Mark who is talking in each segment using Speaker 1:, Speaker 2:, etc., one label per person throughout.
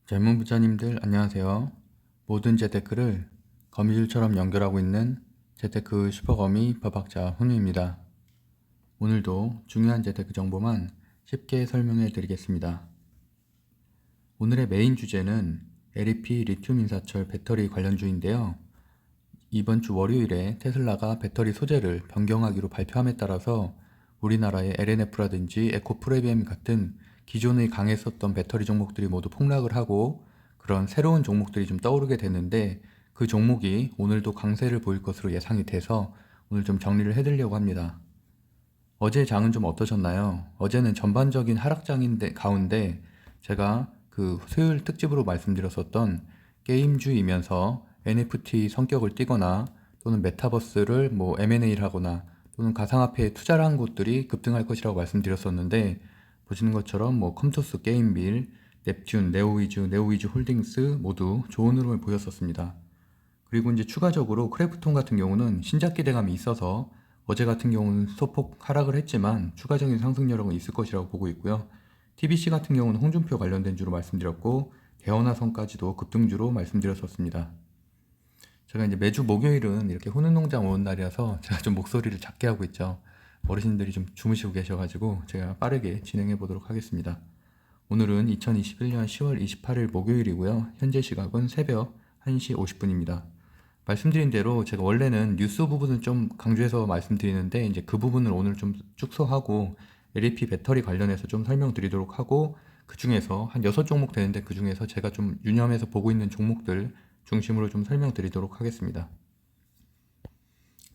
Speaker 1: 젊은 부자님들 안녕하세요. 모든 재테크를 거미줄처럼 연결하고 있는 재테크 슈퍼거미 법학자 훈우입니다. 오늘도 중요한 재테크 정보만 쉽게 설명해 드리겠습니다. 오늘의 메인 주제는 LEP 리튬 인사철 배터리 관련주인데요. 이번 주 월요일에 테슬라가 배터리 소재를 변경하기로 발표함에 따라서 우리나라의 LNF라든지 에코프레비엠 같은 기존에 강했었던 배터리 종목들이 모두 폭락을 하고 그런 새로운 종목들이 좀 떠오르게 됐는데 그 종목이 오늘도 강세를 보일 것으로 예상이 돼서 오늘 좀 정리를 해드리려고 합니다. 어제 장은 좀 어떠셨나요? 어제는 전반적인 하락장인데 가운데 제가 그 수요일 특집으로 말씀드렸었던 게임주이면서 NFT 성격을 띠거나 또는 메타버스를 뭐 M&A를 하거나 또는 가상화폐에 투자를 한 곳들이 급등할 것이라고 말씀드렸었는데 보시는 것처럼 뭐 컴투스 게임빌, 넵튠, 네오위즈 홀딩스 모두 좋은 흐름을 보였었습니다. 그리고 이제 추가적으로 크래프톤 같은 경우는 신작 기대감이 있어서 어제 같은 경우는 소폭 하락을 했지만 추가적인 상승 여력은 있을 것이라고 보고 있고요. TBC 같은 경우는 홍준표 관련된 주로 말씀드렸고 대원화성까지도 급등주로 말씀드렸었습니다. 제가 이제 매주 목요일은 이렇게 훈훈농장 오는 날이라서 제가 좀 목소리를 작게 하고 있죠. 어르신들이 좀 주무시고 계셔가지고 제가 빠르게 진행해 보도록 하겠습니다. 오늘은 2021년 10월 28일 목요일이고요. 현재 시각은 새벽 1시 50분입니다. 말씀드린 대로 제가 원래는 뉴스 부분을 좀 강조해서 말씀드리는데 이제 그 부분을 오늘 좀 축소하고 LEP 배터리 관련해서 좀 설명드리도록 하고 그 중에서 한 6종목 되는데 그 중에서 제가 좀 유념해서 보고 있는 종목들 중심으로 좀 설명드리도록 하겠습니다.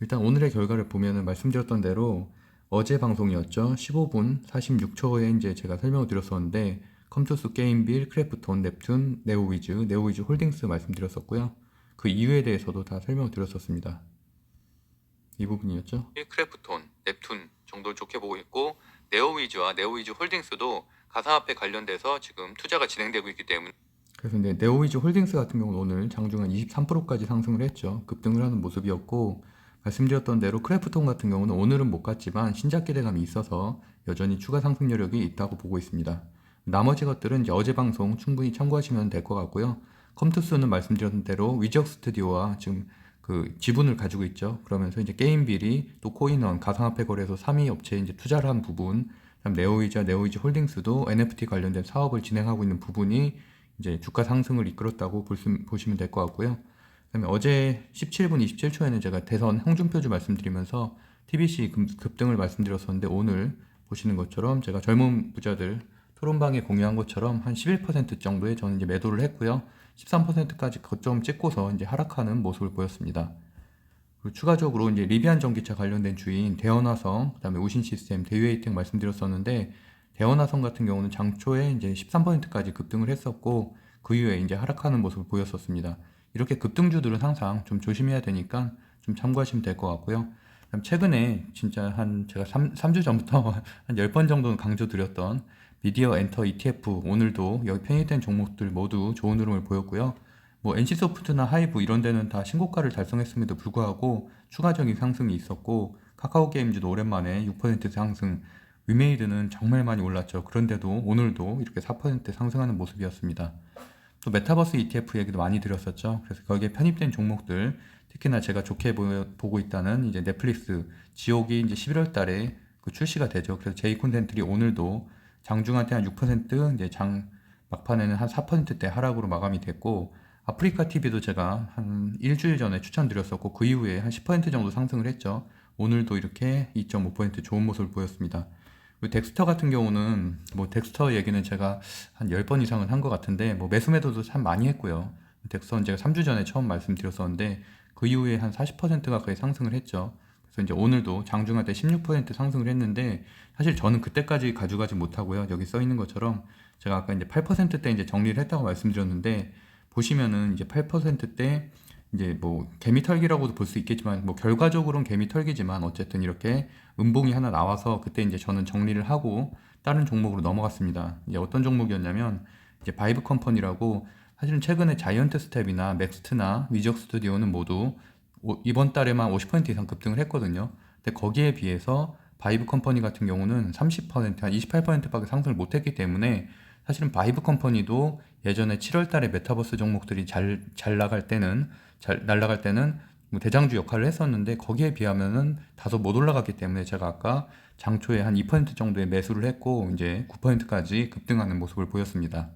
Speaker 1: 일단 오늘의 결과를 보면은 말씀드렸던 대로 어제 방송이었죠. 15분 46초에 이제 제가 설명을 드렸었는데 컴투스 게임빌, 크래프톤, 넵튠, 네오위즈 홀딩스 말씀드렸었고요. 그 이유에 대해서도 다 설명을 드렸었습니다. 이 부분이었죠. 크래프톤, 넵튠 정도를 좋게 보고 있고 네오위즈와 네오위즈 홀딩스도 가상화폐 관련돼서 지금 투자가 진행되고 있기 때문에 그래서 이제 네오위즈 홀딩스 같은 경우는 오늘 장중한 23%까지 상승을 했죠. 급등을 하는 모습이었고 말씀드렸던 대로 크래프톤 같은 경우는 오늘은 못 갔지만 신작 기대감이 있어서 여전히 추가 상승 여력이 있다고 보고 있습니다. 나머지 것들은 이제 어제 방송 충분히 참고하시면 될 것 같고요. 컴투스는 말씀드렸던 대로 위적 스튜디오와 지금 그 지분을 가지고 있죠. 그러면서 이제 게임빌이 또 코인원 가상화폐 거래소 3위 업체에 이제 투자를 한 부분, 그다음 네오위즈 홀딩스도 NFT 관련된 사업을 진행하고 있는 부분이 이제 주가 상승을 이끌었다고 보시면 될 것 같고요. 그다음에 어제 17분 27초에는 제가 대선 홍준표주 말씀드리면서 TBC 급등을 말씀드렸었는데 오늘 보시는 것처럼 제가 젊은 부자들 토론방에 공유한 것처럼 한 11% 정도에 저는 이제 매도를 했고요. 13%까지 거점 찍고서 이제 하락하는 모습을 보였습니다. 그리고 추가적으로 이제 리비안 전기차 관련된 주인 대원화성, 그다음에 우신 시스템, 대유에이텍 말씀드렸었는데 대원화성 같은 경우는 장초에 이제 13%까지 급등을 했었고 그 이후에 이제 하락하는 모습을 보였었습니다. 이렇게 급등주들은 항상 좀 조심해야 되니까 좀 참고하시면 될 것 같고요. 그다음 최근에 진짜 한 제가 3주 전부터 한 10번 정도는 강조드렸던 미디어 엔터 ETF 오늘도 여기 편입된 종목들 모두 좋은 흐름을 보였고요. 뭐 NC소프트나 하이브 이런 데는 다 신고가를 달성했음에도 불구하고 추가적인 상승이 있었고 카카오게임즈도 오랜만에 6% 상승, 위메이드는 정말 많이 올랐죠. 그런데도 오늘도 이렇게 4% 상승하는 모습이었습니다. 또 메타버스 ETF 얘기도 많이 드렸었죠. 그래서 거기에 편입된 종목들, 특히나 제가 좋게 보고 있다는 이제 넷플릭스 지옥이 이제 11월 달에 그 출시가 되죠. 그래서 제이 콘텐츠들이 오늘도 장중한테 한 6%, 이제 장 막판에는 한 4%대 하락으로 마감이 됐고, 아프리카 TV도 제가 한 일주일 전에 추천드렸었고, 그 이후에 한 10% 정도 상승을 했죠. 오늘도 이렇게 2.5% 좋은 모습을 보였습니다. 그리고 덱스터 같은 경우는 뭐 덱스터 얘기는 제가 한 10번 이상은 한 것 같은데 뭐 매수 매도도 참 많이 했고요. 덱스터는 제가 3주 전에 처음 말씀드렸었는데 그 이후에 한 40% 가까이 상승을 했죠. 그래서 이제 오늘도 장중할 때 16% 상승을 했는데 사실 저는 그때까지 가져가지 못하고요. 여기 써 있는 것처럼 제가 아까 이제 8%대 이제 정리를 했다고 말씀드렸는데 보시면은 이제 8%대 이제 뭐 개미털기라고도 볼 수 있겠지만 뭐 결과적으로는 개미털기지만 어쨌든 이렇게 음봉이 하나 나와서 그때 이제 저는 정리를 하고 다른 종목으로 넘어갔습니다. 이제 어떤 종목이었냐면 이제 바이브 컴퍼니라고 사실은 최근에 자이언트 스텝이나 넥스트나 위적 스튜디오는 모두 이번 달에만 50% 이상 급등을 했거든요. 근데 거기에 비해서 바이브 컴퍼니 같은 경우는 30%, 한 28%밖에 상승을 못했기 때문에 사실은 바이브 컴퍼니도 예전에 7월 달에 메타버스 종목들이 잘 나갈 때는, 잘 날아갈 때는 뭐 대장주 역할을 했었는데 거기에 비하면은 다소 못 올라갔기 때문에 제가 아까 장초에 한 2% 정도의 매수를 했고 이제 9%까지 급등하는 모습을 보였습니다.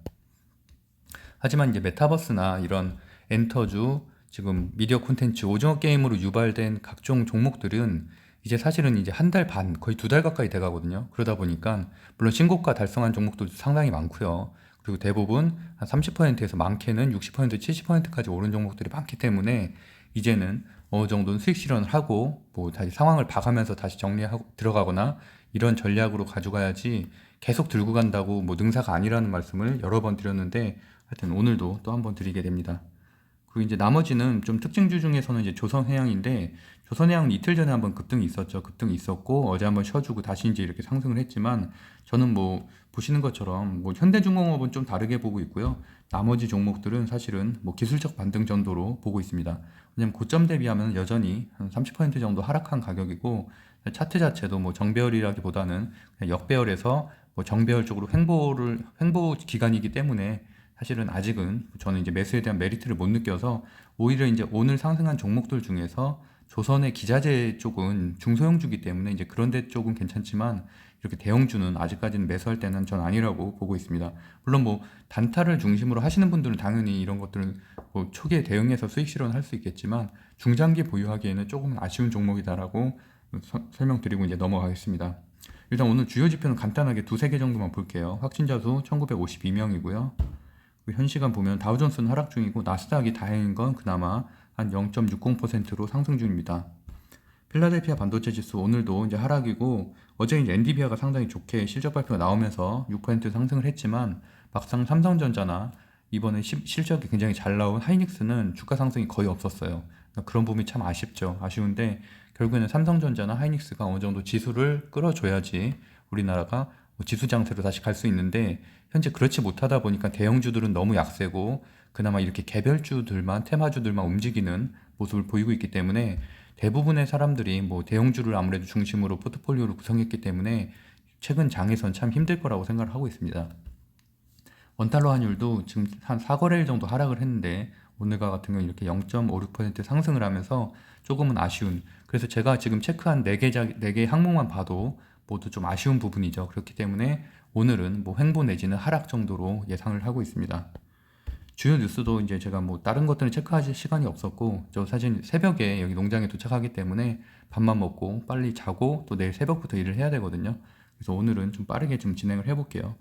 Speaker 1: 하지만 이제 메타버스나 이런 엔터주, 지금 미디어 콘텐츠, 오징어 게임으로 유발된 각종 종목들은 이제 사실은 이제 한 달 반, 거의 2달 가까이 돼 가거든요. 그러다 보니까 물론 신고가 달성한 종목들도 상당히 많고요. 그리고 대부분 한 30%에서 많게는 60%, 70%까지 오른 종목들이 많기 때문에 이제는 어느 정도는 수익 실현을 하고 뭐 다시 상황을 봐가면서 다시 정리하고 들어가거나 이런 전략으로 가져가야지 계속 들고 간다고 뭐 능사가 아니라는 말씀을 여러 번 드렸는데 하여튼 오늘도 또 한번 드리게 됩니다. 그리고 이제 나머지는 좀 특징주 중에서는 이제 조선해양인데 조선해양은 이틀 전에 한번 급등이 있었죠. 급등이 있었고 어제 한번 쉬어주고 다시 이제 이렇게 상승을 했지만 저는 뭐 보시는 것처럼 뭐 현대중공업은 좀 다르게 보고 있고요. 나머지 종목들은 사실은 뭐 기술적 반등 정도로 보고 있습니다. 왜냐면 고점 대비하면 여전히 한 30% 정도 하락한 가격이고 차트 자체도 뭐 정배열이라기보다는 그냥 역배열에서 뭐 정배열 쪽으로 횡보 기간이기 때문에 사실은 아직은 저는 이제 매수에 대한 메리트를 못 느껴서 오히려 이제 오늘 상승한 종목들 중에서 조선의 기자재 쪽은 중소형주기 때문에 이제 그런 데 쪽은 괜찮지만 이렇게 대형주는 아직까지는 매수할 때는 전 아니라고 보고 있습니다. 물론 뭐 단타를 중심으로 하시는 분들은 당연히 이런 것들은 뭐 초기에 대응해서 수익 실현할 수 있겠지만 중장기 보유하기에는 조금 아쉬운 종목이다라고 설명드리고 이제 넘어가겠습니다. 일단 오늘 주요 지표는 간단하게 두세 개 정도만 볼게요. 확진자 수 1952명이고요. 현 시간 보면 다우존스는 하락 중이고 나스닥이 다행인 건 그나마 한 0.60%로 상승 중입니다. 필라델피아 반도체 지수 오늘도 이제 하락이고 어제 이제 엔비디아가 상당히 좋게 실적 발표가 나오면서 6% 상승을 했지만 막상 삼성전자나 이번에 실적이 굉장히 잘 나온 하이닉스는 주가 상승이 거의 없었어요. 그러니까 그런 부분이 참 아쉽죠. 아쉬운데 결국에는 삼성전자나 하이닉스가 어느 정도 지수를 끌어줘야지 우리나라가 뭐 지수 장세로 다시 갈 수 있는데 현재 그렇지 못하다 보니까 대형주들은 너무 약세고 그나마 이렇게 개별주들만 테마주들만 움직이는 모습을 보이고 있기 때문에 대부분의 사람들이 뭐 대형주를 아무래도 중심으로 포트폴리오를 구성했기 때문에 최근 장에선 참 힘들 거라고 생각을 하고 있습니다. 원달러 환율도 지금 한 4거래일 정도 하락을 했는데 오늘과 같은 경우는 이렇게 0.56% 상승을 하면서 조금은 아쉬운, 그래서 제가 지금 체크한 4개 항목만 봐도 모두 좀 아쉬운 부분이죠. 그렇기 때문에 오늘은 뭐 횡보 내지는 하락 정도로 예상을 하고 있습니다. 주요 뉴스도 이제 제가 뭐 다른 것들은 체크하실 시간이 없었고 저 사실 새벽에 여기 농장에 도착하기 때문에 밥만 먹고 빨리 자고 또 내일 새벽부터 일을 해야 되거든요. 그래서 오늘은 좀 빠르게 좀 진행을 해볼게요.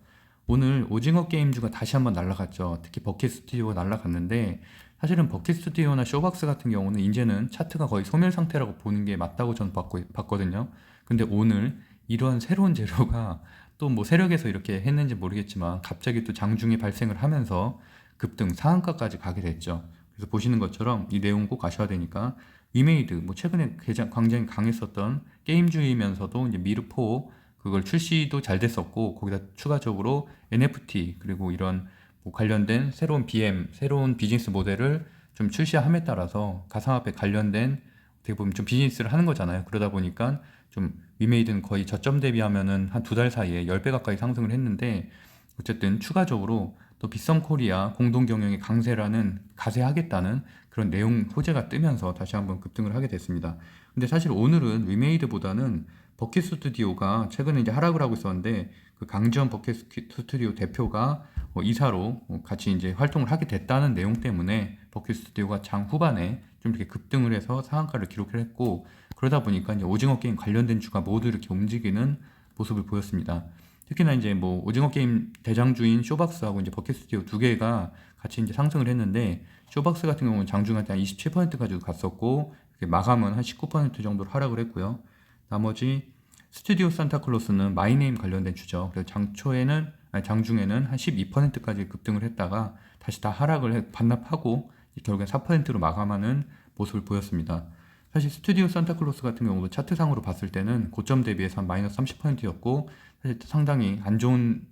Speaker 1: 오늘 오징어 게임주가 다시 한번 날아갔죠. 특히 버킷 스튜디오가 날아갔는데 사실은 버킷 스튜디오나 쇼박스 같은 경우는 이제는 차트가 거의 소멸 상태라고 보는 게 맞다고 저는 봤거든요. 근데 오늘 이런 새로운 재료가 또 뭐 세력에서 이렇게 했는지 모르겠지만 갑자기 또 장중에 발생을 하면서 급등 상한가까지 가게 됐죠. 그래서 보시는 것처럼 이 내용 꼭 아셔야 되니까 위메이드 뭐 최근에 굉장히 강했었던 게임주이면서도 이제 미르4 그걸 출시도 잘 됐었고 거기다 추가적으로 NFT 그리고 이런 뭐 관련된 새로운 BM 새로운 비즈니스 모델을 좀 출시함에 따라서 가상화폐 관련된 어떻게 보면 좀 비즈니스를 하는 거잖아요. 그러다 보니까 좀 위메이드는 거의 저점 대비하면은 한 2달 사이에 10배 가까이 상승을 했는데 어쨌든 추가적으로 또 빗썸 코리아 공동 경영의 가세하겠다는 그런 내용 호재가 뜨면서 다시 한번 급등을 하게 됐습니다. 근데 사실 오늘은 위메이드보다는 버킷 스튜디오가 최근에 이제 하락을 하고 있었는데 그 강지원 버킷 스튜디오 대표가 이사로 같이 이제 활동을 하게 됐다는 내용 때문에 버킷 스튜디오가 장 후반에 좀 이렇게 급등을 해서 상한가를 기록을 했고 그러다 보니까 이제 오징어 게임 관련된 주가 모두 이렇게 움직이는 모습을 보였습니다. 특히나 이제 뭐 오징어 게임 대장주인 쇼박스하고 이제 버킷 스튜디오 두 개가 같이 이제 상승을 했는데 쇼박스 같은 경우는 장중한테 한 27%까지도 갔었고 마감은 한 19% 정도로 하락을 했고요. 나머지 스튜디오 산타클로스는 마이네임 관련된 주죠. 그래서 장중에는 한 12%까지 급등을 했다가 다시 다 반납하고 결국엔 4%로 마감하는 모습을 보였습니다. 사실 스튜디오 산타클로스 같은 경우도 차트상으로 봤을 때는 고점 대비해서 한 마이너스 30%였고 사실 상당히 안 좋은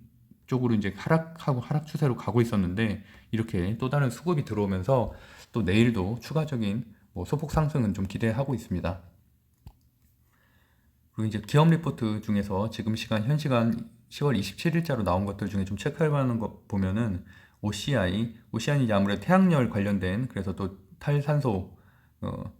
Speaker 1: 쪽으로 이제 하락 추세로 가고 있었는데 이렇게 또 다른 수급이 들어오면서 또 내일도 추가적인 뭐 소폭 상승은 좀 기대하고 있습니다. 그리고 이제 기업 리포트 중에서 지금 현 시간 10월 27일자로 나온 것들 중에 좀 체크할 만한 거 보면은 오시안이 이제 아무래도 태양열 관련된 그래서 또 탈산소 어,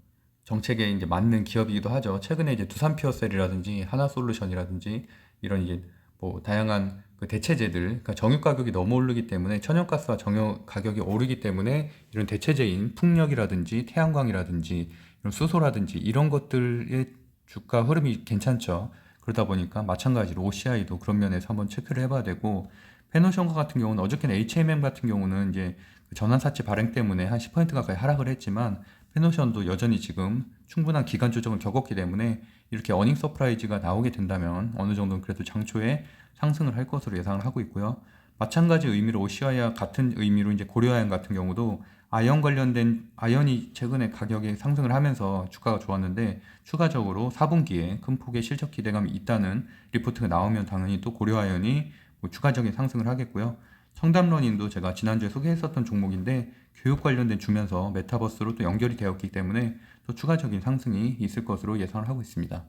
Speaker 1: 정책에 이제 맞는 기업이기도 하죠. 최근에 이제 두산 피어셀이라든지 하나솔루션이라든지 이런 이제 뭐 다양한 그 대체제들, 그러니까 정유 가격이 너무 오르기 때문에 천연가스와 정유 가격이 오르기 때문에 이런 대체제인 풍력이라든지 태양광이라든지 이런 수소라든지 이런 것들의 주가 흐름이 괜찮죠. 그러다 보니까 마찬가지로 OCI도 그런 면에서 한번 체크를 해봐야 되고 페노션과 같은 경우는 어저께는 HMM 같은 경우는 이제 그 전환사채 발행 때문에 한 10% 가까이 하락을 했지만 페노션도 여전히 지금 충분한 기간 조정을 겪었기 때문에 이렇게 어닝 서프라이즈가 나오게 된다면 어느 정도는 그래도 장초에 상승을 할 것으로 예상을 하고 있고요. 마찬가지 의미로 OCI와 같은 의미로 이제 고려아연 같은 경우도 아연 관련된 아연이 최근에 가격이 상승을 하면서 주가가 좋았는데 추가적으로 4분기에 큰 폭의 실적 기대감이 있다는 리포트가 나오면 당연히 또 고려아연이 뭐 추가적인 상승을 하겠고요. 청담러닝도 제가 지난주에 소개했었던 종목인데 교육 관련된 주면서 메타버스로 또 연결이 되었기 때문에 또 추가적인 상승이 있을 것으로 예상을 하고 있습니다.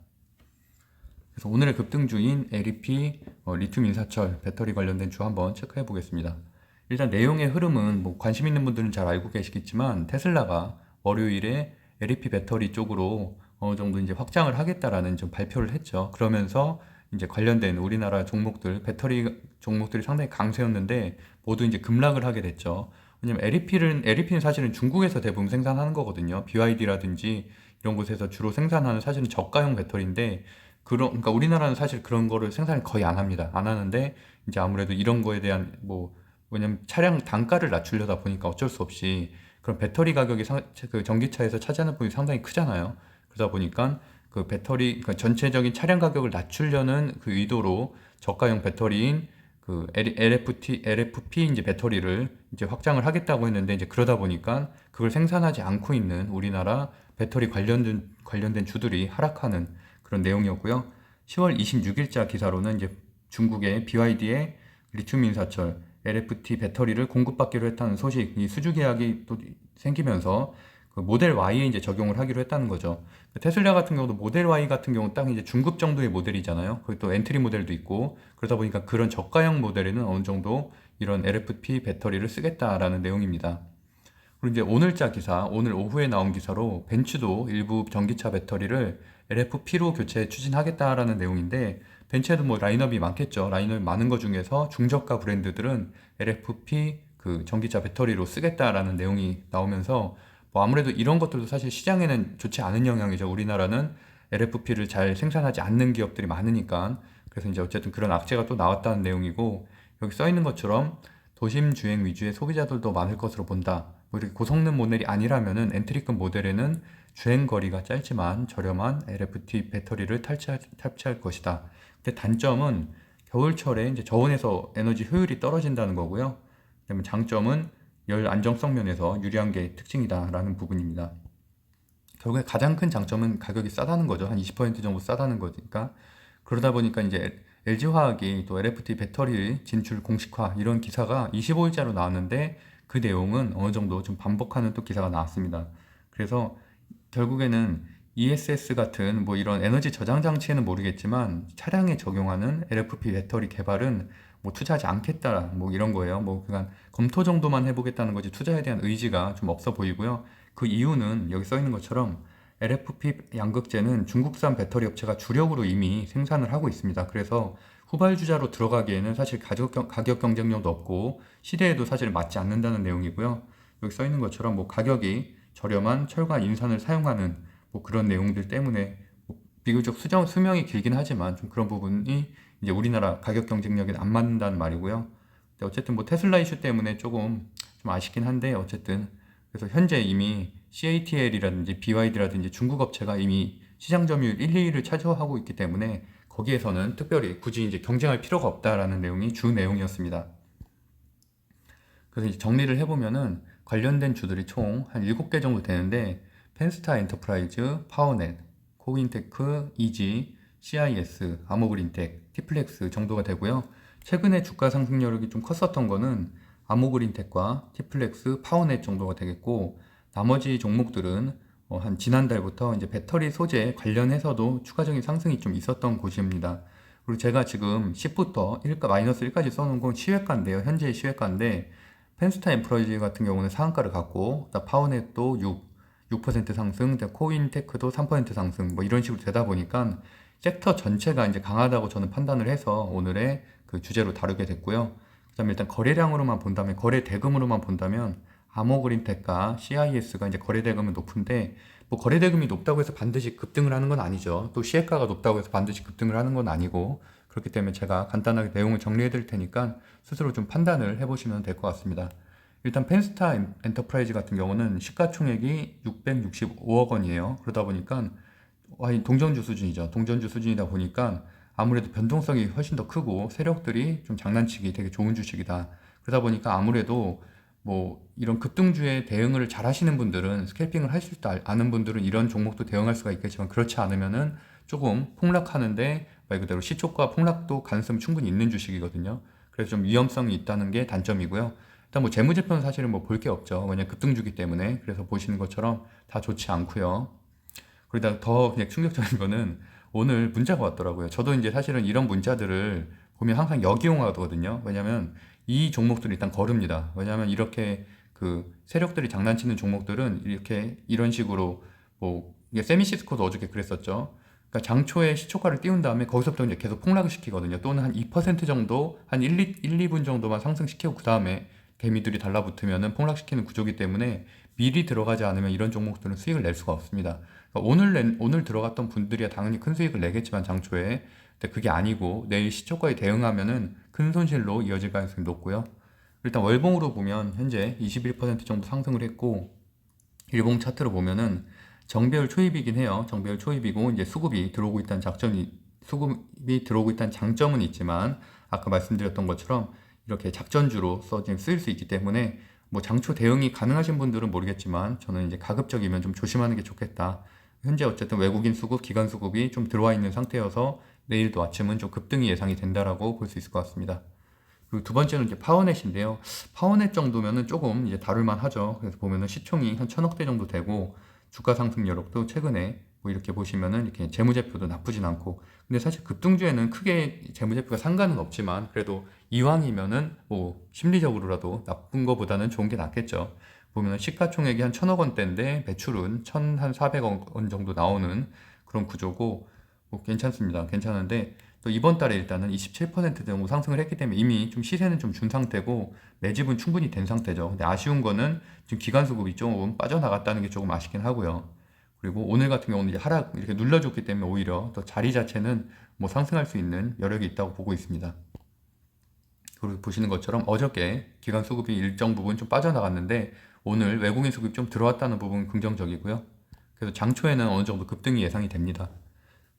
Speaker 1: 그래서 오늘의 급등주인 LEP, 리튬 인사철, 배터리 관련된 주 한번 체크해 보겠습니다. 일단 내용의 흐름은 뭐 관심 있는 분들은 잘 알고 계시겠지만 테슬라가 월요일에 LEP 배터리 쪽으로 어느 정도 이제 확장을 하겠다라는 좀 발표를 했죠. 그러면서 이제 관련된 우리나라 종목들, 배터리 종목들이 상당히 강세였는데 모두 이제 급락을 하게 됐죠. 왜냐면 LEP는 사실은 중국에서 대부분 생산하는 거거든요. BYD라든지 이런 곳에서 주로 생산하는 사실은 저가형 배터리인데 그러니까 우리나라는 사실 그런 거를 생산을 거의 안 합니다. 안 하는데 이제 아무래도 이런 거에 대한 뭐 왜냐면 차량 단가를 낮추려다 보니까 어쩔 수 없이 그런 배터리 가격이 그 전기차에서 차지하는 부분이 상당히 크잖아요. 그러다 보니까 그 배터리 그러니까 전체적인 차량 가격을 낮추려는 그 의도로 저가형 배터리인 그 LFP 이제 배터리를 이제 확장을 하겠다고 했는데 이제 그러다 보니까 그걸 생산하지 않고 있는 우리나라 배터리 관련된 주들이 하락하는 그런 내용이었고요. 10월 26일자 기사로는 이제 중국의 BYD의 리튬 인사철 LFT 배터리를 공급받기로 했다는 소식, 이 수주 계약이 또 생기면서 그 모델 Y에 이제 적용을 하기로 했다는 거죠. 테슬라 같은 경우도 모델 Y 같은 경우 딱 이제 중급 정도의 모델이잖아요. 거기 또 엔트리 모델도 있고 그러다 보니까 그런 저가형 모델에는 어느 정도 이런 LFP 배터리를 쓰겠다라는 내용입니다. 그리고 이제 오늘자 기사, 오늘 오후에 나온 기사로 벤츠도 일부 전기차 배터리를 LFP로 교체 추진하겠다라는 내용인데 벤츠에도 뭐 라인업이 많겠죠. 라인업이 많은 것 중에서 중저가 브랜드들은 LFP 그 전기차 배터리로 쓰겠다라는 내용이 나오면서 뭐 아무래도 이런 것들도 사실 시장에는 좋지 않은 영향이죠. 우리나라는 LFP를 잘 생산하지 않는 기업들이 많으니까. 그래서 이제 어쨌든 그런 악재가 또 나왔다는 내용이고 여기 써 있는 것처럼 도심 주행 위주의 소비자들도 많을 것으로 본다. 뭐 이렇게 고성능 모델이 아니라면은 엔트리급 모델에는 주행 거리가 짧지만 저렴한 LFP 배터리를 탑재할 것이다. 근데 단점은 겨울철에 이제 저온에서 에너지 효율이 떨어진다는 거고요. 그다음에 장점은 열 안정성 면에서 유리한 게 특징이다라는 부분입니다. 결국에 가장 큰 장점은 가격이 싸다는 거죠. 한 20% 정도 싸다는 거니까. 그러다 보니까 이제 LG화학이 또 LFT 배터리 진출 공식화 이런 기사가 25일자로 나왔는데 그 내용은 어느 정도 좀 반복하는 또 기사가 나왔습니다. 그래서 결국에는 ESS 같은 뭐 이런 에너지 저장 장치에는 모르겠지만 차량에 적용하는 LFP 배터리 개발은 뭐 투자하지 않겠다 뭐 이런 거예요. 뭐 그냥 검토 정도만 해보겠다는 거지 투자에 대한 의지가 좀 없어 보이고요. 그 이유는 여기 써 있는 것처럼 LFP 양극재는 중국산 배터리 업체가 주력으로 이미 생산을 하고 있습니다. 그래서 후발주자로 들어가기에는 사실 가격 경쟁력도 없고 시대에도 사실 맞지 않는다는 내용이고요. 여기 써 있는 것처럼 뭐 가격이 저렴한 철과 인산을 사용하는 뭐 그런 내용들 때문에 뭐 비교적 수명이 길긴 하지만 좀 그런 부분이 이제 우리나라 가격 경쟁력에 안 맞는다는 말이고요. 근데 어쨌든 뭐 테슬라 이슈 때문에 조금 좀 아쉽긴 한데 어쨌든 그래서 현재 이미 CATL이라든지 BYD라든지 중국 업체가 이미 시장 점유율 1, 2위를 차지하고 있기 때문에 거기에서는 특별히 굳이 이제 경쟁할 필요가 없다라는 내용이 주 내용이었습니다. 그래서 이제 정리를 해보면은 관련된 주들이 총 한 7개 정도 되는데 펜스타 엔터프라이즈, 파워넷, 코인테크, 이지, CIS, 아모그린텍, 티플렉스 정도가 되고요. 최근에 주가 상승력이 좀 컸었던 거는 아모그린텍과 티플렉스, 파워넷 정도가 되겠고 나머지 종목들은 한 지난달부터 이제 배터리 소재 관련해서도 추가적인 상승이 좀 있었던 곳입니다. 그리고 제가 지금 10부터 1가 마이너스 1까지 써놓은 건 시외가인데요. 현재의 시외가인데 펜스타 엔프라이즈 같은 경우는 상한가를 갖고 파워넷도 6% 상승, 코인테크도 3% 상승 뭐 이런 식으로 되다 보니까 섹터 전체가 이제 강하다고 저는 판단을 해서 오늘의 그 주제로 다루게 됐고요. 그다음에 일단 거래량으로만 본다면 거래 대금으로만 본다면 아모그린텍과 CIS가 이제 거래 대금은 높은데 뭐 거래 대금이 높다고 해서 반드시 급등을 하는 건 아니죠. 또 시혜가가 높다고 해서 반드시 급등을 하는 건 아니고 그렇기 때문에 제가 간단하게 내용을 정리해 드릴 테니까 스스로 좀 판단을 해보시면 될 것 같습니다. 일단 펜스타 엔터프라이즈 같은 경우는 시가총액이 665억 원이에요. 그러다 보니까 동전주 수준이죠. 동전주 수준이다 보니까 아무래도 변동성이 훨씬 더 크고 세력들이 좀 장난치기 되게 좋은 주식이다. 그러다 보니까 아무래도 뭐 이런 급등주에 대응을 잘 하시는 분들은 스캘핑을 할 수 있다 아는 분들은 이런 종목도 대응할 수가 있겠지만 그렇지 않으면은 조금 폭락하는데 말 그대로 시초가 폭락도 가능성이 충분히 있는 주식이거든요. 그래서 좀 위험성이 있다는 게 단점이고요. 일단 뭐 재무제표는 사실은 뭐 볼 게 없죠. 왜냐면 급등주기 때문에. 그래서 보시는 것처럼 다 좋지 않고요. 그러다 더 그냥 충격적인 거는 오늘 문자가 왔더라고요. 저도 이제 사실은 이런 문자들을 보면 항상 역이용하거든요. 왜냐면 이 종목들이 일단 거릅니다. 왜냐면 이렇게 그 세력들이 장난치는 종목들은 이렇게 이런 식으로 뭐 이게 세미시스코도 어저께 그랬었죠. 그러니까 장초에 시초가를 띄운 다음에 거기서부터 이제 계속 폭락을 시키거든요. 또는 한 2% 정도, 한 2분 정도만 상승시키고 그 다음에 개미들이 달라붙으면은 폭락시키는 구조기 때문에 미리 들어가지 않으면 이런 종목들은 수익을 낼 수가 없습니다. 그러니까 오늘 들어갔던 분들이야 당연히 큰 수익을 내겠지만 장초에 근데 그게 아니고 내일 시초가에 대응하면은 큰 손실로 이어질 가능성이 높고요. 일단 월봉으로 보면 현재 21% 정도 상승을 했고 일봉 차트로 보면은 정배열 초입이긴 해요. 정배열 초입이고 이제 수급이 들어오고 있다는 장점은 있지만 아까 말씀드렸던 것처럼 이렇게 작전주로서 지금 쓰일 수 있기 때문에 뭐 장초 대응이 가능하신 분들은 모르겠지만 저는 이제 가급적이면 좀 조심하는 게 좋겠다. 현재 어쨌든 외국인 수급, 기관 수급이 좀 들어와 있는 상태여서 내일도 아침은 좀 급등이 예상이 된다라고 볼 수 있을 것 같습니다. 그리고 두 번째는 이제 파워넷인데요. 파워넷 정도면은 조금 이제 다룰만 하죠. 그래서 보면은 시총이 한 1,000억대 정도 되고 주가 상승 여력도 최근에 뭐 이렇게 보시면은 이렇게 재무제표도 나쁘진 않고 근데 사실 급등주에는 크게 재무제표가 상관은 없지만 그래도 이왕이면은 뭐 심리적으로라도 나쁜 거보다는 좋은 게 낫겠죠. 보면은 시가총액이 한 1,000억 원대인데 매출은 1,400억 원 정도 나오는 그런 구조고 뭐 괜찮습니다. 괜찮은데 또 이번 달에 일단은 27% 정도 상승을 했기 때문에 이미 좀 시세는 좀 준 상태고 매집은 충분히 된 상태죠. 근데 아쉬운 거는 지금 기관 수급이 조금 빠져나갔다는 게 조금 아쉽긴 하고요. 그리고 오늘 같은 경우는 이제 하락 이렇게 눌러줬기 때문에 오히려 더 자리 자체는 뭐 상승할 수 있는 여력이 있다고 보고 있습니다. 그리고 보시는 것처럼 어저께 기관 수급이 일정 부분 좀 빠져나갔는데 오늘 외국인 수급이 좀 들어왔다는 부분은 긍정적이고요. 그래서 장초에는 어느 정도 급등이 예상이 됩니다.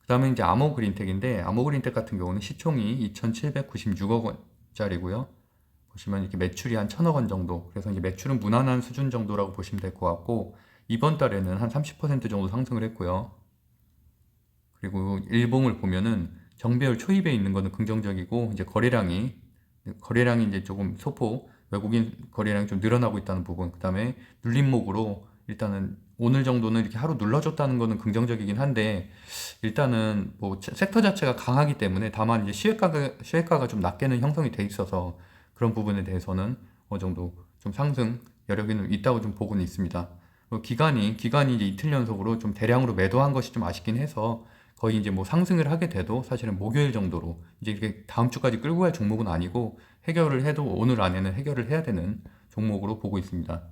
Speaker 1: 그 다음에 이제 아모그린텍인데 아모그린텍 같은 경우는 시총이 2,796억 원짜리고요. 보시면 이렇게 매출이 한 1,000억 원 정도. 그래서 이제 매출은 무난한 수준 정도라고 보시면 될 것 같고 이번 달에는 한 30% 정도 상승을 했고요. 그리고 일봉을 보면은 정배열 초입에 있는 거는 긍정적이고 이제 거래량이 이제 조금 소폭 외국인 거래량이 좀 늘어나고 있다는 부분. 그다음에 눌림목으로 일단은 오늘 정도는 이렇게 하루 눌러줬다는 거는 긍정적이긴 한데 일단은 뭐 섹터 자체가 강하기 때문에 다만 이제 시외가가 좀 낮게는 형성이 돼 있어서 그런 부분에 대해서는 어느 정도 좀 상승 여력이 있다고 좀 보고는 있습니다. 기간이 이제 이틀 연속으로 좀 대량으로 매도한 것이 좀 아쉽긴 해서 거의 이제 뭐 상승을 하게 돼도 사실은 목요일 정도로 이제 이렇게 다음 주까지 끌고 갈 종목은 아니고 해결을 해도 오늘 안에는 해결을 해야 되는 종목으로 보고 있습니다.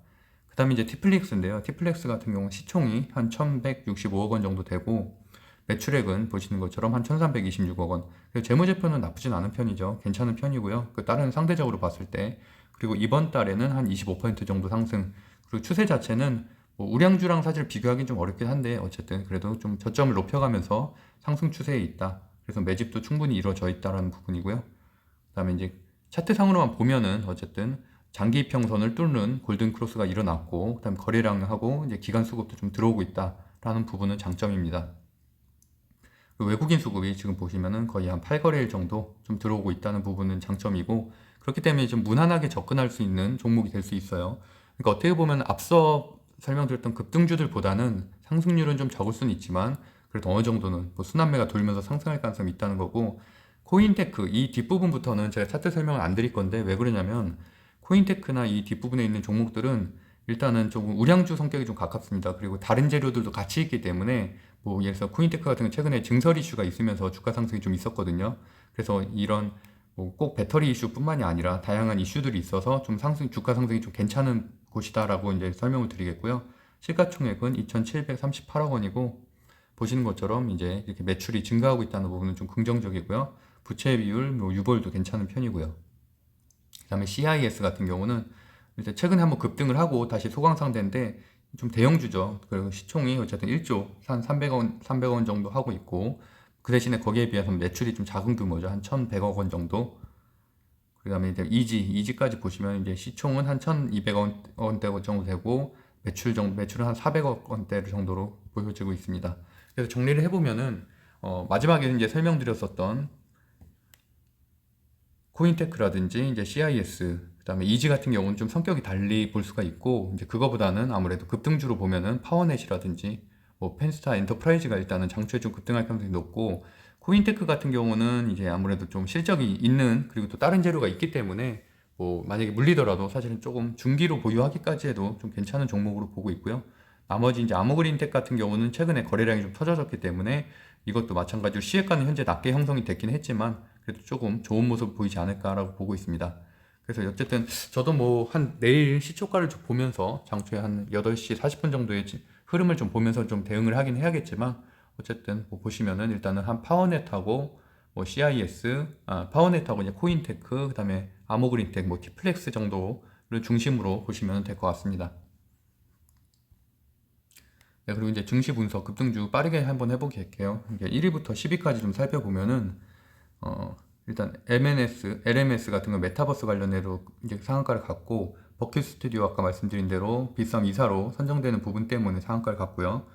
Speaker 1: 그 다음에 이제 티플릭스인데요. 티플렉스 같은 경우 시총이 한 1,165억 원 정도 되고 매출액은 보시는 것처럼 한 1,326억 원. 재무제표는 나쁘진 않은 편이죠. 괜찮은 편이고요. 그 다른 상대적으로 봤을 때 그리고 이번 달에는 한 25% 정도 상승. 그리고 추세 자체는 뭐 우량주랑 사실 비교하기는 좀 어렵긴 한데 어쨌든 그래도 좀 저점을 높여가면서 상승 추세에 있다. 그래서 매집도 충분히 이루어져 있다라는 부분이고요. 그다음에 이제 차트상으로만 보면은 어쨌든 장기 이평선을 뚫는 골든 크로스가 일어났고 그다음 거래량하고 이제 기간 수급도 좀 들어오고 있다라는 부분은 장점입니다. 외국인 수급이 지금 보시면은 거의 한 8거래일 정도 좀 들어오고 있다는 부분은 장점이고 그렇기 때문에 좀 무난하게 접근할 수 있는 종목이 될 수 있어요. 그러니까 어떻게 보면 앞서 설명드렸던 급등주들보다는 상승률은 좀 적을 수는 있지만 그래도 어느 정도는 뭐 순환매가 돌면서 상승할 가능성이 있다는 거고 코인테크 이 뒷부분부터는 제가 차트 설명을 안 드릴 건데 왜 그러냐면 코인테크나 이 뒷부분에 있는 종목들은 일단은 조금 우량주 성격이 좀 가깝습니다. 그리고 다른 재료들도 같이 있기 때문에 뭐 예를 들어서 코인테크 같은 경우 최근에 증설 이슈가 있으면서 주가 상승이 좀 있었거든요. 그래서 이런 뭐꼭 배터리 이슈뿐만이 아니라 다양한 이슈들이 있어서 좀 주가 상승이 좀 괜찮은 곳이다라고 이제 설명을 드리겠고요. 시가총액은 2,738억 원이고 보시는 것처럼 이제 이렇게 매출이 증가하고 있다는 부분은 좀 긍정적이고요. 부채 비율, 뭐 유볼도 괜찮은 편이고요. 그다음에 CIS 같은 경우는 이제 최근에 한번 급등을 하고 다시 소강상태인데 좀 대형주죠. 그리고 시총이 어쨌든 1조 한 300원 정도 하고 있고 그 대신에 거기에 비해서 매출이 좀 작은 규모죠. 한 1,100억 원 정도. 그다음에 이제 이지까지 보시면 이제 시총은 한 1,200원 원대 정도 되고 매출은 한 400억 원대 정도로 보여지고 있습니다. 그래서 정리를 해보면은 마지막에 이제 설명드렸었던 코인테크라든지 이제 CIS 그다음에 이지 같은 경우는 좀 성격이 달리 볼 수가 있고 이제 그거보다는 아무래도 급등주로 보면은 파워넷이라든지 뭐 펜스타 엔터프라이즈가 일단은 장초에 좀 급등할 가능성이 높고 코인테크 같은 경우는 이제 아무래도 좀 실적이 있는 그리고 또 다른 재료가 있기 때문에 뭐 만약에 물리더라도 사실은 조금 중기로 보유하기까지 해도 좀 괜찮은 종목으로 보고 있고요. 나머지 이제 아모그린텍 같은 경우는 최근에 거래량이 좀 터져졌기 때문에 이것도 마찬가지로 시액가는 현재 낮게 형성이 됐긴 했지만 그래도 조금 좋은 모습 보이지 않을까라고 보고 있습니다. 그래서 어쨌든 저도 뭐 한 내일 시초가를 좀 보면서 장초에 한 8시 40분 정도의 흐름을 좀 보면서 좀 대응을 하긴 해야겠지만 어쨌든 뭐 보시면은 일단은 한 파워넷하고 뭐 CIS, 파워넷하고 이제 코인테크, 그다음에 아모그린텍, 뭐 티플렉스 정도를 중심으로 보시면 될 것 같습니다. 네, 그리고 이제 증시 분석 급등주 빠르게 한번 해보게요. 1위부터 10위까지 좀 살펴보면은 일단 LMS 같은 거 메타버스 관련해도 이제 상한가를 갔고 버큐 스튜디오 아까 말씀드린 대로 비썸 2사로 선정되는 부분 때문에 상한가를 갔고요.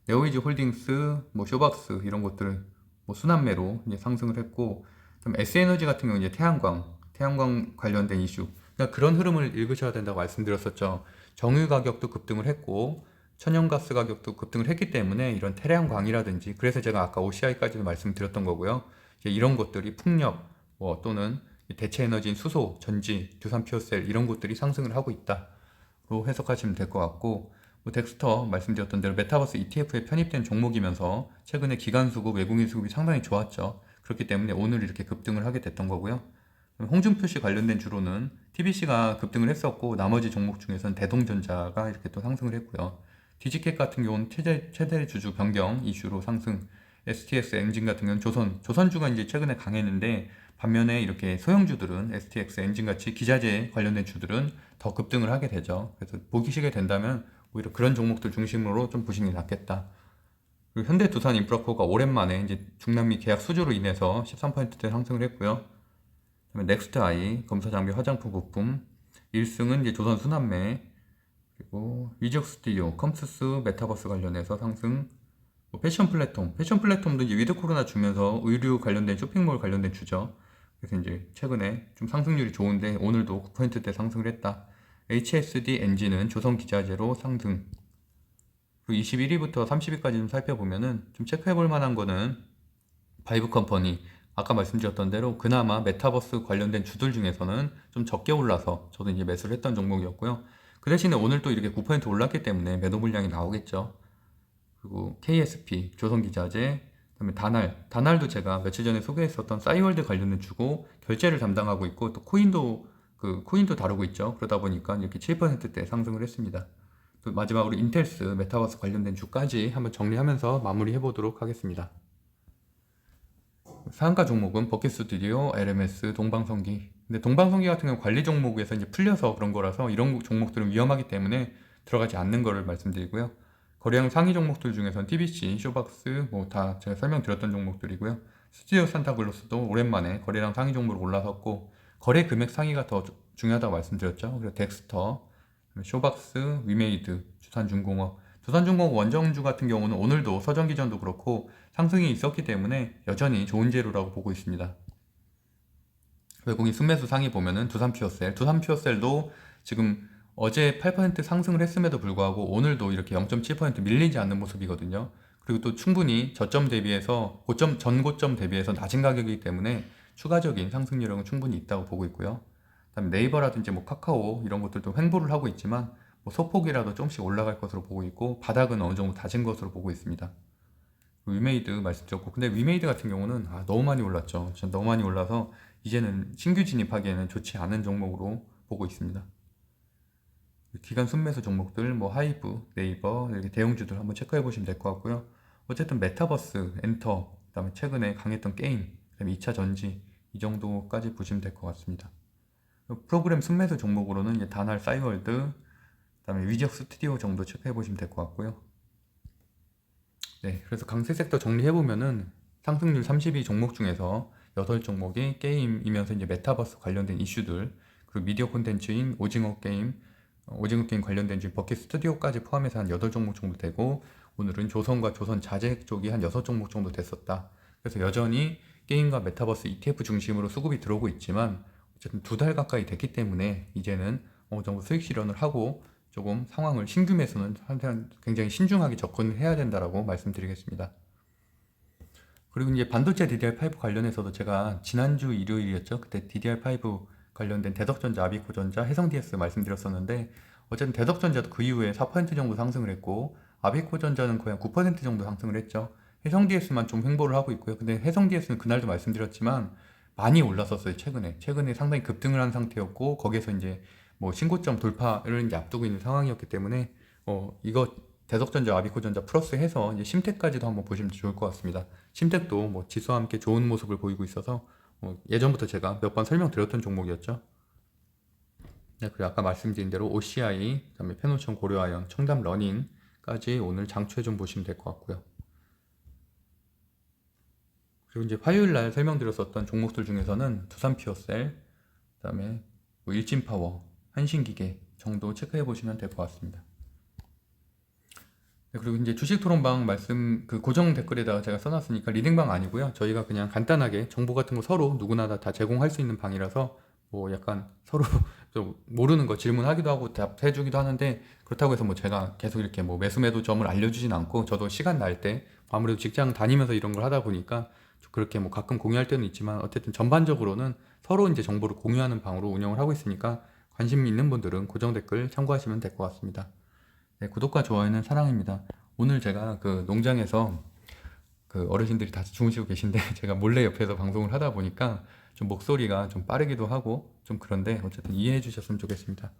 Speaker 1: 네오이즈 홀딩스, 뭐 쇼박스 이런 것들 뭐 순환매로 이제 상승을 했고 그럼 S에너지 같은 경우 이제 태양광 관련된 이슈 그러니까 그런 흐름을 읽으셔야 된다고 말씀드렸었죠. 정유 가격도 급등을 했고 천연가스 가격도 급등을 했기 때문에 이런 태양광이라든지 그래서 제가 아까 OCI까지도 말씀드렸던 거고요. 이제 이런 것들이 풍력 뭐 또는 대체 에너지인 수소, 전지, 두산 퓨어셀 이런 것들이 상승을 하고 있다로 해석하시면 될 것 같고 뭐 덱스터 말씀드렸던 대로 메타버스 ETF에 편입된 종목이면서 최근에 기관 수급, 외국인 수급이 상당히 좋았죠. 그렇기 때문에 오늘 이렇게 급등을 하게 됐던 거고요. 홍준표씨 관련된 주로는 TBC가 급등을 했었고 나머지 종목 중에서는 대동전자가 이렇게 또 상승을 했고요. 디지캣 같은 경우는 최대 주주 변경 이슈로 상승, STX 엔진 같은 경우는 조선주가 이제 최근에 강했는데 반면에 이렇게 소형주들은 STX 엔진 같이 기자재 관련된 주들은 더 급등을 하게 되죠. 그래서 보시게 된다면 오히려 그런 종목들 중심으로 좀 보시는 게 낫겠다. 그리고 현대두산 인프라코가 오랜만에 이제 중남미 계약 수주로 인해서 13%대 상승을 했고요. 그다음에 넥스트아이 검사장비 화장품 부품 1승은 이제 조선 순환매 그리고 위적 스튜디오 컴투스 메타버스 관련해서 상승 뭐 패션 플랫폼도 이제 위드 코로나 주면서 의류 관련된 쇼핑몰 관련된 주죠. 그래서 이제 최근에 좀 상승률이 좋은데 오늘도 9%대 상승을 했다. HSD 엔진은 조선 기자재로 상승. 그리고 21위부터 30위까지 좀 살펴보면은 좀 체크해 볼 만한 거는 바이브 컴퍼니 아까 말씀드렸던 대로 그나마 메타버스 관련된 주들 중에서는 좀 적게 올라서 저도 이제 매수를 했던 종목이었고요. 그 대신에 오늘 또 이렇게 9% 올랐기 때문에 매도 물량이 나오겠죠. 그리고 KSP, 조선기자재, 그다음에 다날도 제가 며칠 전에 소개했었던 싸이월드 관련된 주고 결제를 담당하고 있고 또 코인도 다루고 있죠. 그러다 보니까 이렇게 7%대 상승을 했습니다. 또 마지막으로 인텔스 메타버스 관련된 주까지 한번 정리하면서 마무리해 보도록 하겠습니다. 상한가 종목은 버킷스튜디오, LMS, 동방성기. 근데 동방성기 같은 경우 관리 종목에서 이제 풀려서 그런 거라서 이런 종목들은 위험하기 때문에 들어가지 않는 거를 말씀드리고요. 거래량 상위 종목들 중에서는 TBC, 쇼박스 뭐 다 제가 설명드렸던 종목들이고요. 스튜디오 산타글로스도 오랜만에 거래량 상위 종목으로 올라섰고 거래 금액 상위가 더 중요하다고 말씀드렸죠. 그리고 덱스터, 쇼박스, 위메이드, 두산중공업 원정주 같은 경우는 오늘도 서정기전도 그렇고 상승이 있었기 때문에 여전히 좋은 재료라고 보고 있습니다. 외국인 순매수 상위 보면은 두산 퓨어셀도 지금 어제 8% 상승을 했음에도 불구하고 오늘도 이렇게 0.7% 밀리지 않는 모습이거든요. 그리고 또 충분히 전고점 대비해서 낮은 가격이기 때문에 추가적인 상승 여력은 충분히 있다고 보고 있고요. 그다음에 네이버라든지 뭐 카카오 이런 것들도 횡보를 하고 있지만 뭐 소폭이라도 조금씩 올라갈 것으로 보고 있고 바닥은 어느 정도 다진 것으로 보고 있습니다. 위메이드 말씀드렸고, 근데 위메이드 같은 경우는 너무 많이 올랐죠. 진짜 너무 많이 올라서 이제는 신규 진입하기에는 좋지 않은 종목으로 보고 있습니다. 기간 순매수 종목들 뭐 하이브, 네이버 이렇게 대형주들 한번 체크해 보시면 될 것 같고요. 어쨌든 메타버스, 엔터, 그다음에 최근에 강했던 게임, 그다음에 2차 전지 이 정도까지 보시면 될 것 같습니다. 프로그램 순매수 종목으로는 이제 다날, 싸이월드, 그다음에 위적 스튜디오 정도 체크해 보시면 될 것 같고요. 네, 그래서 강세 섹터 정리해보면은 상승률 32 종목 중에서 8종목이 게임이면서 이제 메타버스 관련된 이슈들, 그리고 미디어 콘텐츠인 오징어 게임, 오징어 게임 관련된 버킷 스튜디오까지 포함해서 한 8종목 정도 되고, 오늘은 조선과 조선 자재 쪽이 한 6종목 정도 됐었다. 그래서 여전히 게임과 메타버스 ETF 중심으로 수급이 들어오고 있지만, 어쨌든 2달 가까이 됐기 때문에 이제는 어느 정도 수익 실현을 하고 조금 상황을 신규 매수는 굉장히 신중하게 접근을 해야 된다라고 말씀드리겠습니다. 그리고 이제 반도체 DDR5 관련해서도 제가 지난주 일요일이었죠. 그때 DDR5 관련된 대덕전자, 아비코전자, 해성DS 말씀드렸었는데, 어쨌든 대덕전자도 그 이후에 4% 정도 상승을 했고 아비코전자는 거의 한 9% 정도 상승을 했죠. 해성DS만 좀 횡보를 하고 있고요. 근데 해성DS는 그날도 말씀드렸지만 많이 올랐었어요. 최근에 상당히 급등을 한 상태였고, 거기에서 이제 뭐 신고점 돌파를 이제 앞두고 있는 상황이었기 때문에 이거 대덕전자, 아비코전자 플러스 해서 이제 심택까지도 한번 보시면 좋을 것 같습니다. 심택도 뭐 지수와 함께 좋은 모습을 보이고 있어서 예전부터 제가 몇 번 설명드렸던 종목이었죠. 네, 그리고 아까 말씀드린 대로 OCI, 그다음에 페노션 고려아연, 청담 러닝까지 오늘 장초에 좀 보시면 될 것 같고요. 그리고 이제 화요일 날 설명드렸었던 종목들 중에서는 두산 피어셀, 그다음에 뭐 일진파워, 한신기계 정도 체크해 보시면 될 것 같습니다. 네, 그리고 이제 주식 토론방 말씀 그 고정 댓글에다가 제가 써놨으니까 리딩방 아니고요. 저희가 그냥 간단하게 정보 같은 거 서로 누구나 다 제공할 수 있는 방이라서 뭐 약간 서로 좀 모르는 거 질문하기도 하고 답해주기도 하는데, 그렇다고 해서 뭐 제가 계속 이렇게 뭐 매수 매도 점을 알려주진 않고, 저도 시간 날 때 아무래도 직장 다니면서 이런 걸 하다 보니까 좀 그렇게 뭐 가끔 공유할 때는 있지만, 어쨌든 전반적으로는 서로 이제 정보를 공유하는 방으로 운영을 하고 있으니까 관심 있는 분들은 고정 댓글 참고하시면 될 것 같습니다. 네, 구독과 좋아요는 사랑입니다. 오늘 제가 그 농장에서 그 어르신들이 다 주무시고 계신데 제가 몰래 옆에서 방송을 하다 보니까 좀 목소리가 좀 빠르기도 하고 좀 그런데 어쨌든 이해해 주셨으면 좋겠습니다.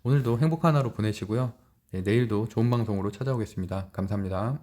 Speaker 1: 오늘도 행복한 하루 보내시고요. 네, 내일도 좋은 방송으로 찾아오겠습니다. 감사합니다.